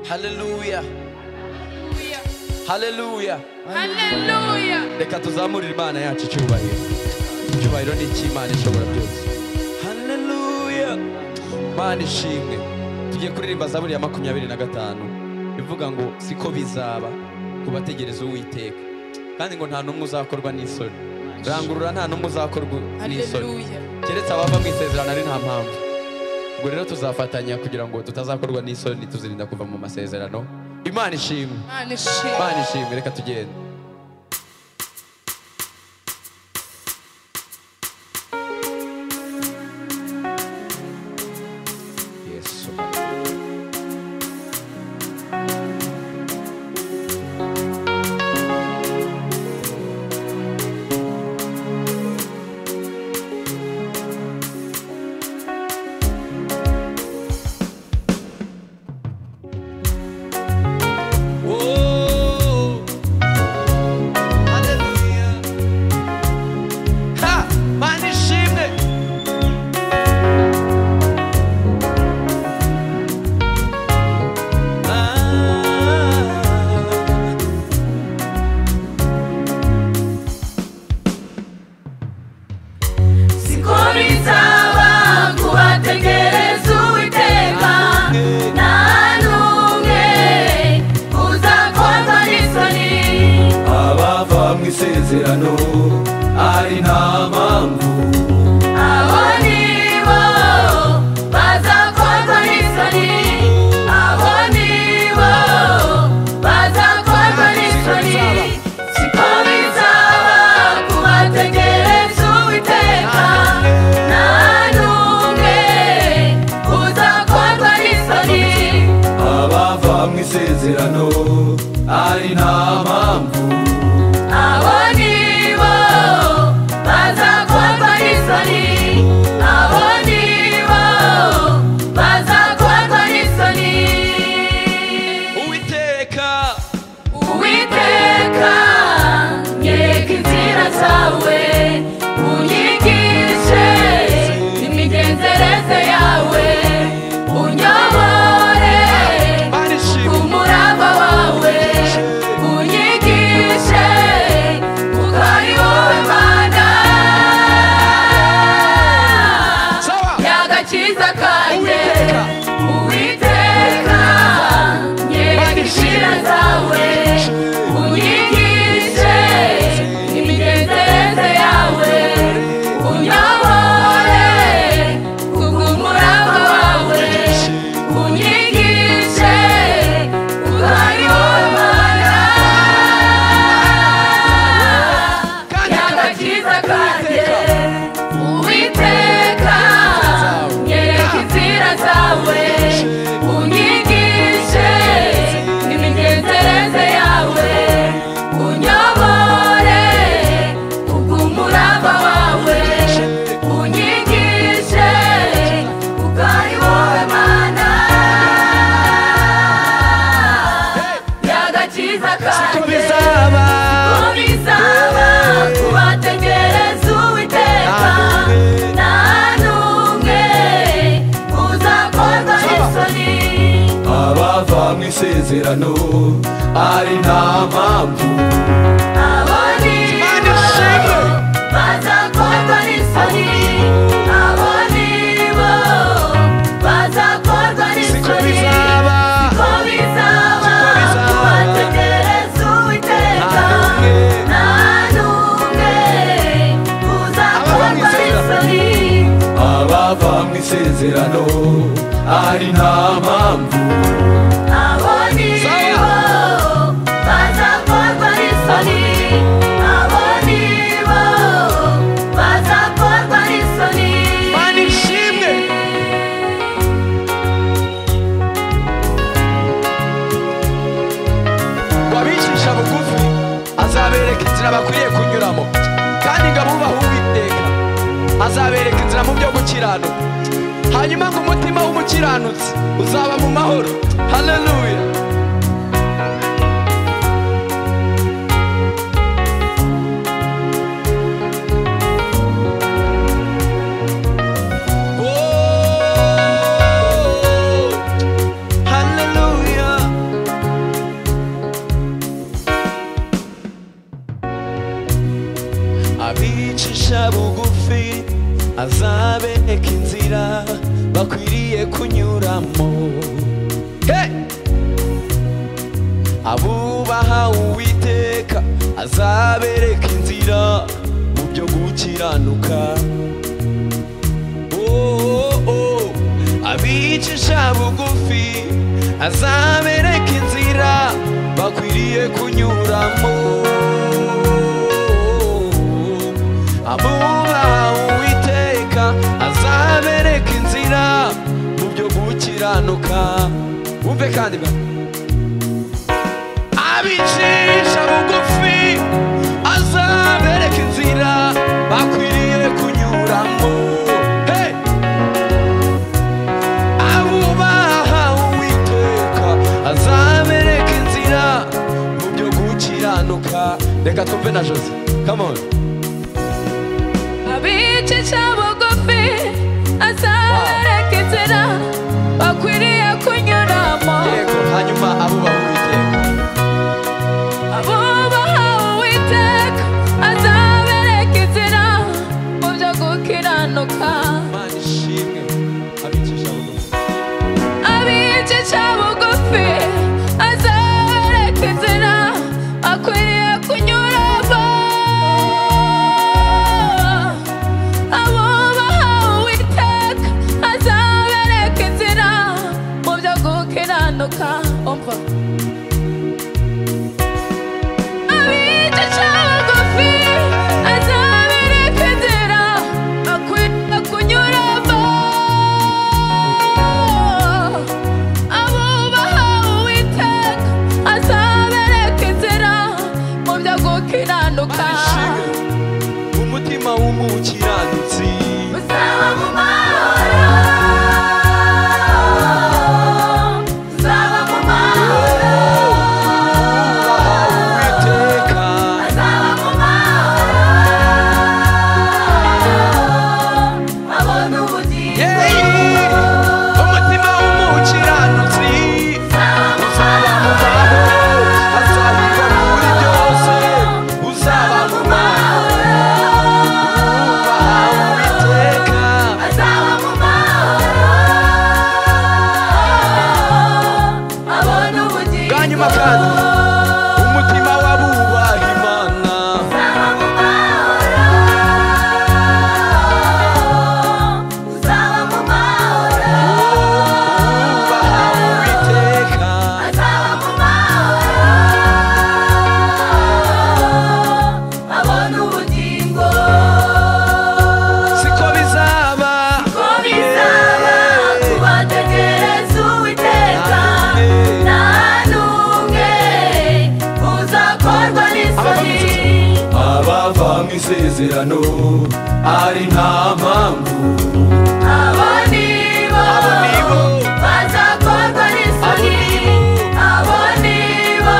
Hallelujah. Hallelujah. Hallelujah. Reka tuzamurire Imana yacu icyubahiro. Icyubahiro ni icy'Imana ishobora byose. Hallelujah. Mana ishimwe. Tugiye kuririmba Zaburi ya 25 ivuga ngo siko bizaba kubategereza Uwiteka, kandi ngo nta numwe uzakorwa n'isoni. Rangurura nta numwe uzakorwa n'isoni, keretse abava mu isezerano ari nta mpamvu. Ubwo rero tuzafatanya kugira ngo tutazakorwa n'isoni, tuzirinda kuva mu masezerano. Imana ishimwe. Imana ishimwe. Reka tugende. Yesu. Isezerano ari nta mpamvu, abo nibo bazakorwa n'isoni, abo nibo bazakorwa n'isoni. Siko bizaba kubategereza Uwiteka, nta n'umwe uzakorwa n'isoni. abava mu isezerano ari nta mpamvu, abo nibo bazakorwa n'isoni, abo nibo bazakorwa n'isoni. Uwiteka, Uwiteka, nyereka inzira zawe, unyigishe imigenzereze yawe, unyobore ku murava wawe, unyigishe kuko ari wowe Mana y'agakiza kanjye. Uwiteka, nyereka inzira zawe, unyigishe imigenzereze yawe, unyobore ku murava wawe, unyigishe kuko ari wowe Mana y'agakiza kanjye. Uwiteka, nyereka inzira zawe, unyigishe imigenzereze yawe, unyobore kubw'umurava wawe, unyigishe kuko ari wowe Mana y'agakiza kanjye. Siko bizaba kubategereza Uwiteka, nta n'umwe uzakorwa n'isoni. abava mu isezerano ari nta mpamvu, Abo nibo bazakorwa n'isoni, abo nibo bazakorwa n'isoni. Siko bizaba kubategereza Uwiteka, nta n'umwe uzakorwa n'isoni. abava mu isezerano ari nta mpamvu, Abo nibo bazakorwa n'isoni, abo nibo bazakorwa n'isoni. Mana ishimwe. Wabicisha bugufi azabereka inzira bakwiriye kunyuramo, kandi ngo abubaha Uwiteka azabereka inzira mu byo gukiranuka. Hanyuma ngo umutima w'umukiranutsi uzaba mu mahoro. Hallelujah. Oh, hallelujah. azabereka inzira bakwiriye kunyuramo. Hey! Abubaha Uwiteka azabereka inzira mu byo gukiranuka. Abicisha bugufi azabereka inzira bakwiriye kunyuramo. Abubaha Uwiteka azabereka inzira mu byo gukiranuka. Wumve kandi ba abicisha bugufi azabereka inzira bakwiriye kunyuramo. Hey! Abubaha Uwiteka azabereka inzira mu byo gukiranuka. Reka tumve na Jose. Come on. abicisha bugufi azabereka inzira bakwiriye kunyuramo. Yego, hanyuma abubaha Uwiteka abubaha Uwiteka azabereka inzira mu byo gukiranuka. Imana ishimwe. Abicisha bugufi abicisha bugufi azabereka inzira bakwiriye kunyuramo. Abubaha Uwiteka azabereka inzira mu byo gukiranuka. Umva. Abicisha bugufi azabereka inzira bakwiriye kunyuramo. Abubaha Uwiteka azabereka inzira mu byo gukiranuka. umutima w'umukiranutsi Uzaba mu mahoro, uzaba mu mahoro, Uwiteka azaba mu mahoro, abona ubugingo. umutima w'umukiranutsi uzaba mu mahoro, azahirwa muri byose, uzaba mu mahoro. Uwiteka Azaba mu mahoro, abona ubugingo. bwanyuma kandi umutima w'abubaha Imana Uzaba mu mahoro, uzaba mu mahoro, ubaha Uwiteka azaba mu mahoro, abona ubugingo. siko bizaba Ko bizaba kubategereza Uwiteka, nta n'umwe uzakorwa n'isoni. abava mu isezerano ari nta mpamvu. Abo nibo bazakorwa n'isoni. Abo nibo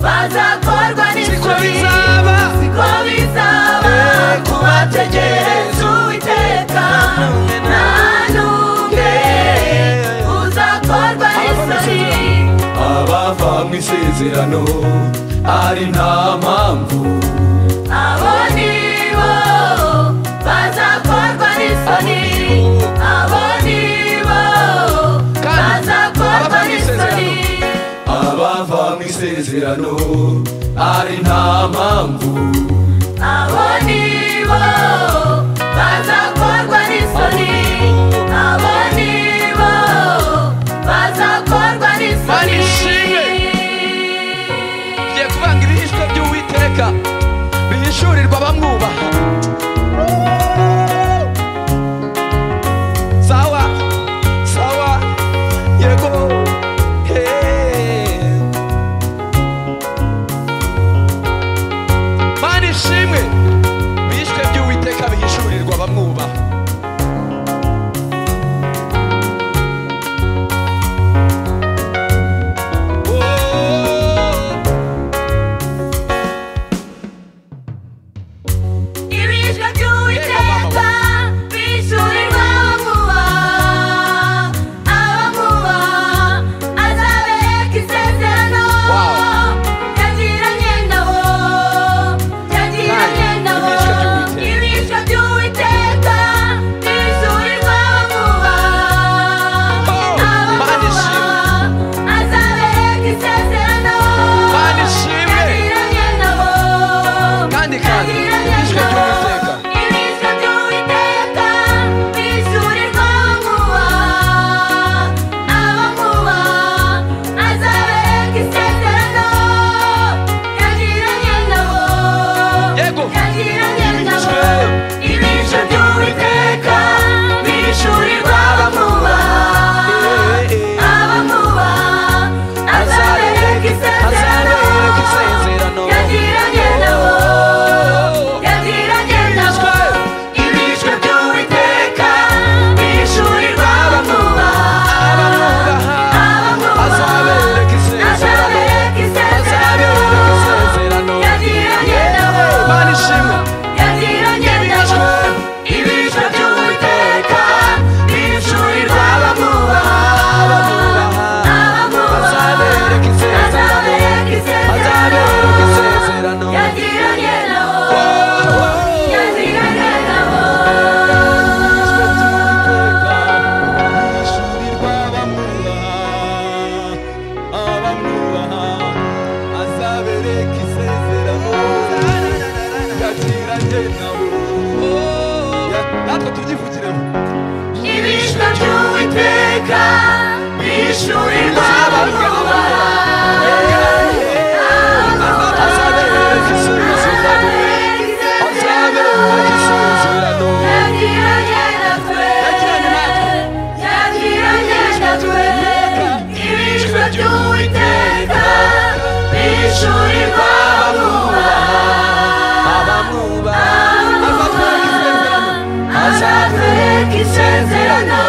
bazakorwa siko n'isoni. bizaba Siko bizaba kubategereza Uwiteka, nta n'umwe uzakorwa n'isoni. abava mu isezerano ari nta mpamvu. Abo nibo bazakorwa n'isoni. Abo nibo bazakorwa n'isoni. abava mu isezerano ari nta mpamvu. Abo nibo bazakorwa n'isoni. Abo nibo bazakorwa n'isoni. Manishimwe. Tugiye kuvanga ibihishwe by'Uwiteka bihishurirwa abamwubaha. Sawa sawa yego hey. Manishimwe bihishwe by'Uwiteka bihishurirwa abamwubaha. bishurirwa vuba by'Uwiteka bishurirwa vuba azatwereka isezerano